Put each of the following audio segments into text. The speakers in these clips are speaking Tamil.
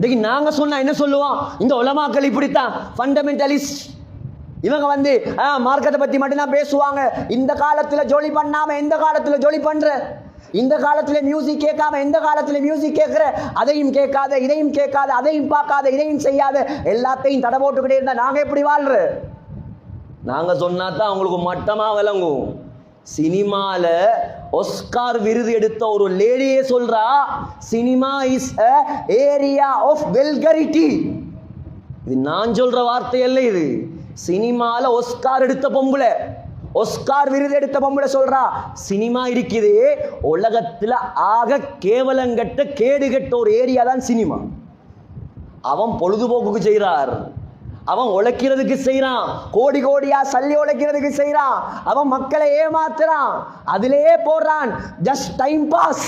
இன்னைக்கு நாங்க சொன்னா என்ன சொல்லுவோம்? இந்த உலமாக்கள் இப்படித்தான் ஃபண்டமெண்டலிஸ்ட். இவங்க மார்க்கத்தை பத்தி மட்டும்தான் பேசுவாங்க. இந்த காலத்துல ஜோலி பண்ணாம எந்த காலத்துல ஜோலி பண்ற, இந்த காலத்துல மியூசிக் கேட்காம எந்த காலத்துல மியூசிக் கேட்கிற, அதையும் கேட்காத இதையும் கேட்காத, அதையும் பார்க்காத இதையும் செய்யாத, எல்லாத்தையும் தடை போட்டுக்கிட்டே இருந்தா நாங்க எப்படி வாழ்ற? நாங்க சொன்னா தான் அவங்களுக்கு மட்டமா விளங்கும். சினிமால ஆஸ்கார் விருது எடுத்த ஒரு லேடியே சொல்றா, cinema is a area of vulgarity. இது நான் சொல்ற வார்த்தை அல்ல, இது சினிமால ஆஸ்கார் எடுத்த பொம்பளை, ஆஸ்கார் விருது எடுத்த பொம்பளை சொல்றா, சினிமா இருக்குது உலகத்துல ஆக கேவலங்கட்ட கேடுகட்ட ஒரு ஏரியா தான் சினிமா. அவன் பொழுதுபோக்குக்கு செய்றார், அவன் உழைக்கிறதுக்கு செய்யறான், கோடி கோடியா சல்லி உழைக்கிறதுக்கு செய்யறான், அவன் மக்களை ஏமாத்துறான், அதிலேயே போடுறான். ஜஸ்ட் டைம் பாஸ்,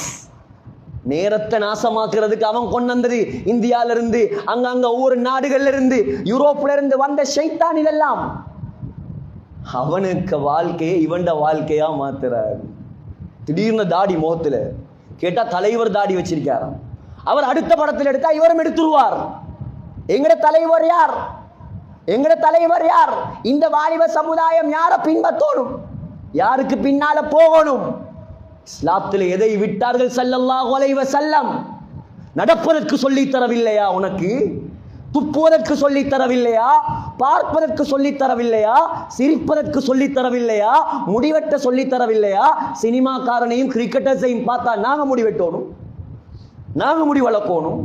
நேரத்தை நாசமாக்குறதுக்கு அவன் கொண்டு வந்தது இந்தியால இருந்து, அங்கங்க ஒவ்வொரு நாடுகள்ல இருந்து, யூரோப்ல இருந்து வந்த ஷைத்தான் இதெல்லாம். அவனுக்கு வாழ்க்கையை இவன்ட வாழ்க்கையா மாத்துறாரு. திடீர்னு தாடி முகத்துல கேட்டா தலைவர் தாடி வச்சிருக்காராம். அவர் அடுத்த படத்தில் எடுத்தா இவரும் எடுத்துருவார். எங்கட தலைவர் யார்? எங்கட தலைவர் யார்? இந்த வாலிப சமுதாயம் யாரை பின்பற்றணும், யாருக்கு பின்னால போகணும்? இஸ்லாத்தில் எதை விட்டார்கள் ஸல்லல்லாஹு அலைஹி வஸல்லம்? நடப்பதற்கு சொல்லி தரவில்லையா உனக்கு? துப்புவதற்கு சொல்லி தரவில்லையா? பார்ப்பதற்கு சொல்லி தரவில்லையா? சிரிப்பதற்கு சொல்லி தரவில்லையா? முடிவெட்ட சொல்லி தரவில்லையா? சினிமாக்காரனையும் கிரிக்கெட்டர்ஸையும் பார்த்தா நாங்க முடிவெட்டணும், நாங்க முடி வளர்க்கணும்.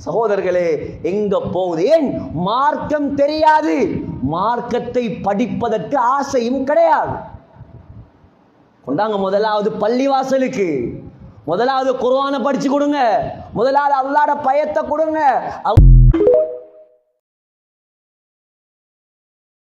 சகோதரர்களே, எங்க போகுது? ஏன் மார்க்கம் தெரியாது, மார்க்கத்தை படிப்பதற்கு ஆசையும் கிடையாது. கொண்டாங்க முதலாவது பள்ளிவாசலுக்கு, முதலாவது குர்ஆனை படிச்சு கொடுங்க, முதலாவது அல்லாஹ்வுடைய பயத்தை கொடுங்க.